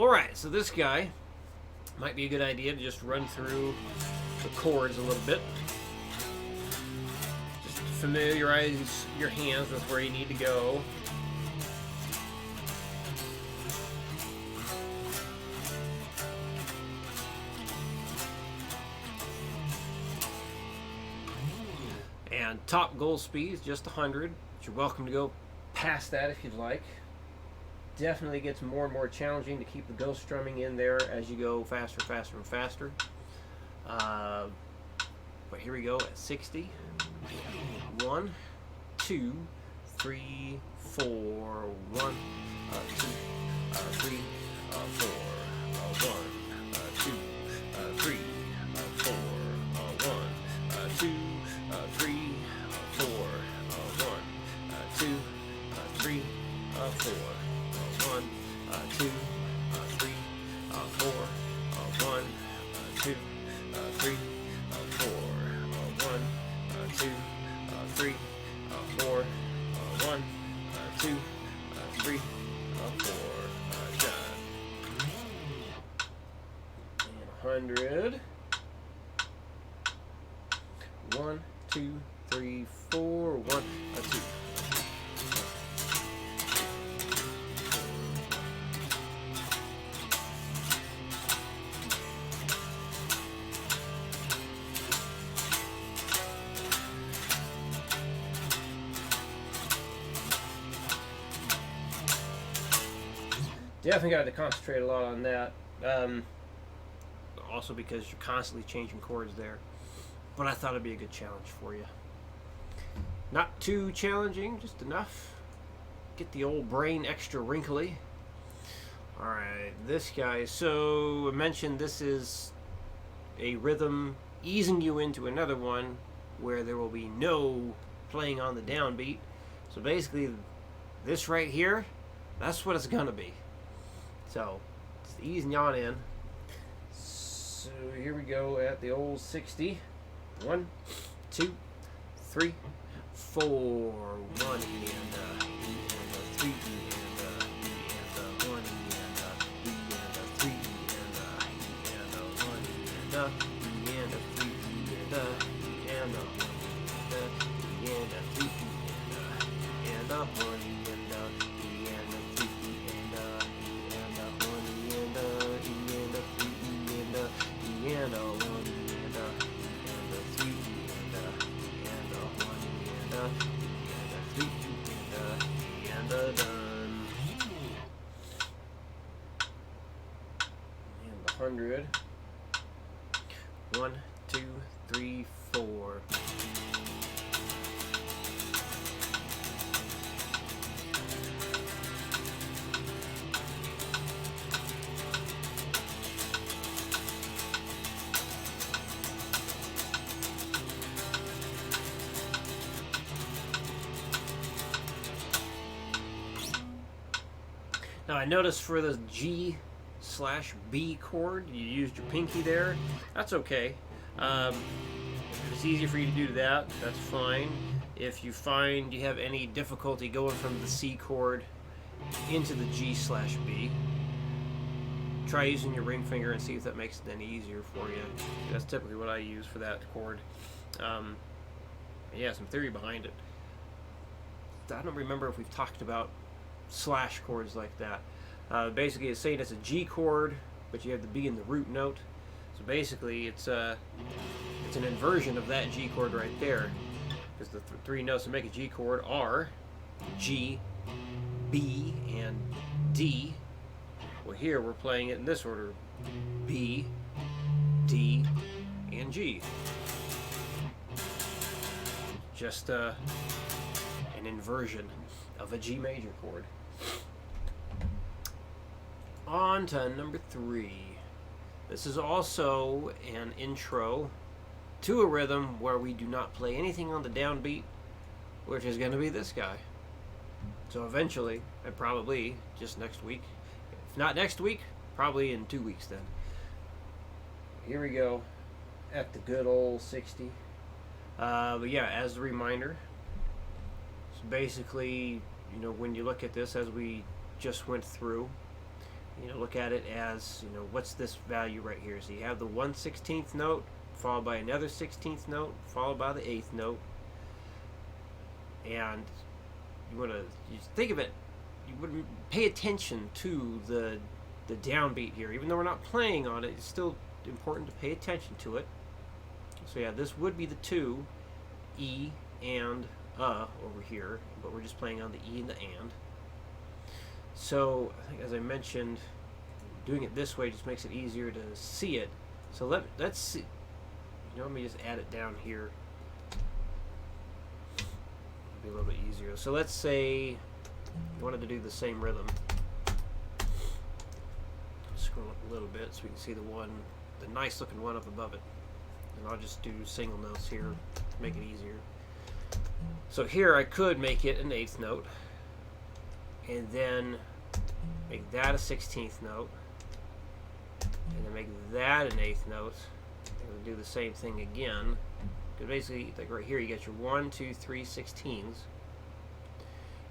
Alright, so this guy might be a good idea to just run through the chords a little bit. Just familiarize your hands with where you need to go. And top goal speed is just 100. But you're welcome to go past that if you'd like. Definitely gets more and more challenging to keep the ghost strumming in there as you go faster, faster, and faster. But here we go at 60. 1, 2, 3, 4. 1, 2, 3, 4. 1, 2, 3, 4. 1, 2, 3, 4. 1, 2, 3, 4. 1, 2, 3, 4. 1, 2, 3, 4. 1, 2, 3, 4. 1, 2, 3, 4. Done. And 100. 1, 2, 3, 4. 1, 2. Definitely got to concentrate a lot on that. Also because you're constantly changing chords there. But I thought it'd be a good challenge for you. Not too challenging, just enough. Get the old brain extra wrinkly. Alright, this guy. So I mentioned this is a rhythm easing you into another one where there will be no playing on the downbeat. So basically, this right here, that's what it's gonna be. So, it's easing on in. So here we go at the old 60. 1, 2, 3, 4. 1 and 3 and 1 and 3 and 1 and 3 and 3 and 1 and a 1 and a 3 and a 1 and a 3 and a done. And the 100. 1, 2, 3, 4. Now I noticed for the G/B chord, you used your pinky there. That's okay. If it's easier for you to do that, that's fine. If you find you have any difficulty going from the C chord into the G/B, try using your ring finger and see if that makes it any easier for you. That's typically what I use for that chord. Yeah, some theory behind it. I don't remember if we've talked about slash chords like that. Basically, it's saying it's a G chord, but you have the B in the root note. So basically, it's an inversion of that G chord right there, because the three notes that make a G chord are G, B, and D. Well, here we're playing it in this order: B, D, and G. Just an inversion of a G major chord. On to number 3. This is also an intro to a rhythm where we do not play anything on the downbeat, which is going to be this guy. So eventually, and probably just next week, if not next week, probably in 2 weeks then. Here we go at the good old 60. But yeah, as a reminder, so basically, you know, when you look at this as we just went through, look at it as, what's this value right here? So you have the 1/16th note, followed by another 16th note, followed by the 8th note. And you want to think of it, you would pay attention to the downbeat here. Even though we're not playing on it, it's still important to pay attention to it. So yeah, this would be the 2, E and over here, but we're just playing on the E and the and. So I think, as I mentioned, doing it this way just makes it easier to see it. So let's see. Let me just add it down here. It'll be a little bit easier. So let's say you wanted to do the same rhythm. Scroll up a little bit so we can see the nice looking one up above it. And I'll just do single notes here to make it easier. So here I could make it an 8th note, and then make that a 16th note, and then make that an 8th note, and we'll do the same thing again. Because basically, like right here, you got your 1, 2, 3 16s,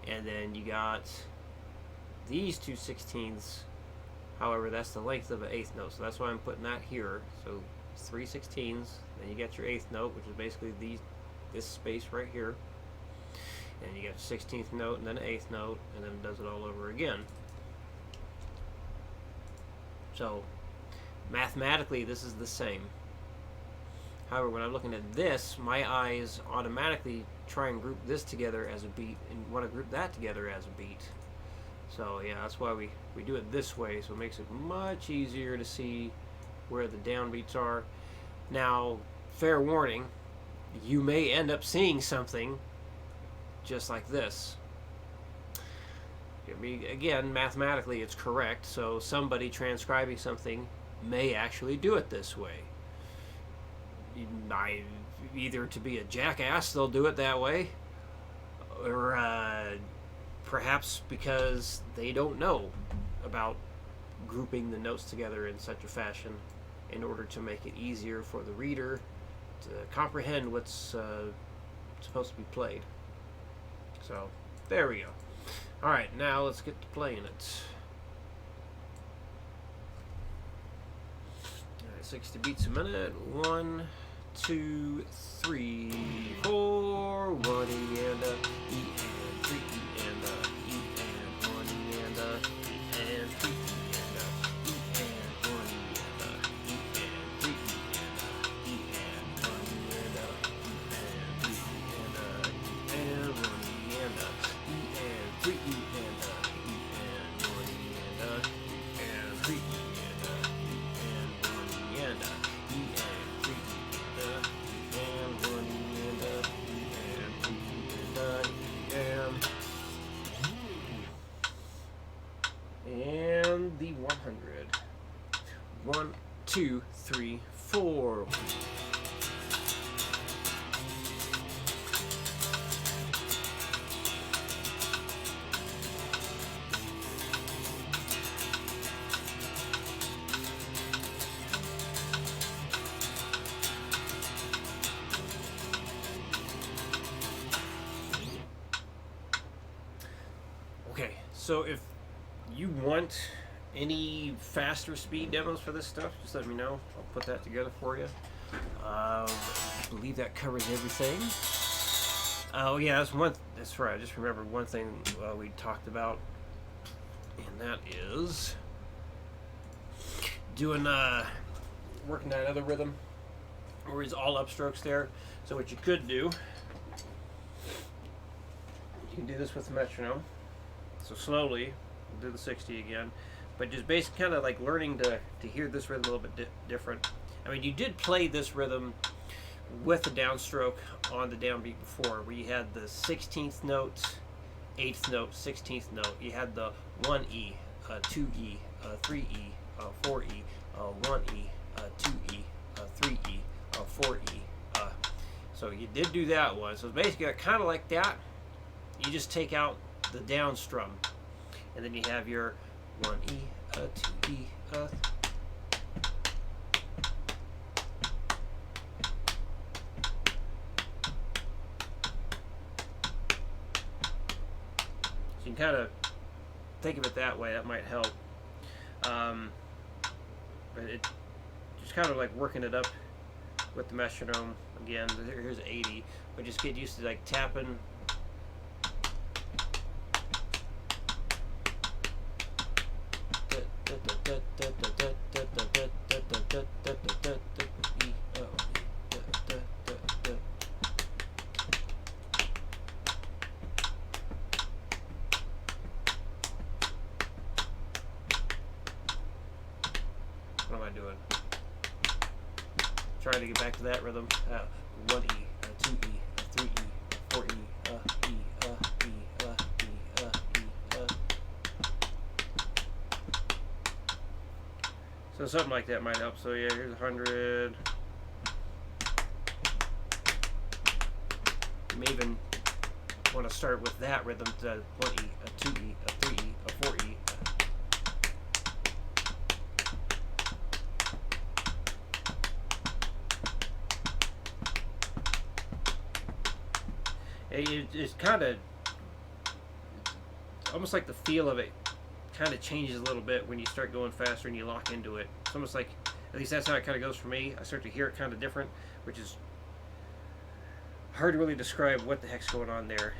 and then you got these 2 16ths. However, that's the length of an 8th note, so that's why I'm putting that here. So 3 16s, then you get your 8th note, which is basically this space right here. And you get a 16th note, and then an 8th note, and then it does it all over again. So, mathematically, this is the same. However, when I'm looking at this, my eyes automatically try and group this together as a beat, and want to group that together as a beat. So, yeah, that's why we do it this way, so it makes it much easier to see where the downbeats are. Now, fair warning, you may end up seeing something just like this. Again, mathematically it's correct, so somebody transcribing something may actually do it this way. Either to be a jackass, they'll do it that way, or perhaps because they don't know about grouping the notes together in such a fashion in order to make it easier for the reader to comprehend what's supposed to be played. So, there we go. Alright, now let's get to playing it. Alright, 60 beats a minute. 1, 2, 3, 4. 1 E and a E and 3 E and a E and 1 E and a E and 3 E and a E and 1 E and a E and 3 E and a E and 1 E and a E and 3 E and a E and 1 E and a E and 3 E and a E and 1 E and a E and 3 E and a E and 1 E and a E and 3 E and a E and 1 E and a E and 3 E and a and the 100. 1, 2, 3, 4. Okay, so if you want any faster speed demos for this stuff, just let me know. I'll put that together for you. I believe that covers everything. Oh yeah, that's right. I just remembered one thing we talked about, and that is doing working that other rhythm where it's all upstrokes there. So what you could do, you can do this with the metronome. So slowly, do the 60 again, but just basically kind of like learning to hear this rhythm a little bit different. I mean, you did play this rhythm with the downstroke on the downbeat before, where you had the 16th note, 8th note, 16th note. You had the 1E, 2E, 3E, 4E, 1E, 2E, 3E, 4E. So you did do that one. So it's basically kind of like that. You just take out the down strum, and then you have your 1E, 2E, so you can kind of think of it that way. That might help. But it just kind of like working it up with the metronome again. Here's 80, but just get used to like tapping. What am I doing? Trying to get back to that rhythm. 1 E, 2 E, 3 E, 4 E, E, E, E, E. So something like that might help. So yeah, here's 100. You may even want to start with that rhythm to 1 E, 2 E, 3 E, 4 E. It's kind of almost like the feel of it kind of changes a little bit when you start going faster and you lock into it. It's almost like, at least that's how it kind of goes for me. I start to hear it kind of different, which is hard to really describe what the heck's going on there.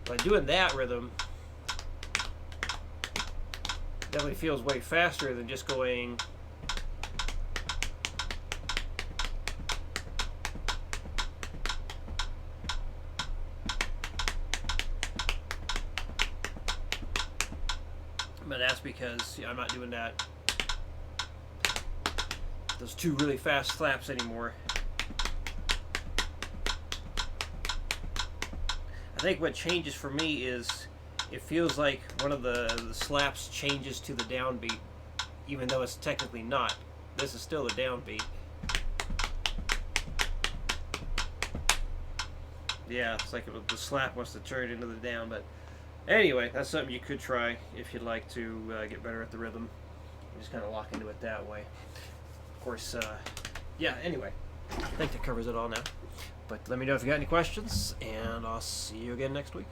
By doing that rhythm, definitely feels way faster than just going. But that's because I'm not doing those two really fast slaps anymore. I think what changes for me is it feels like one of the slaps changes to the downbeat, even though it's technically not. This is still the downbeat. Yeah, it's like the slap wants to turn into the down, but anyway, that's something you could try if you'd like to get better at the rhythm. Just kind of lock into it that way. Of course, yeah, anyway, I think that covers it all now. But let me know if you got any questions, and I'll see you again next week.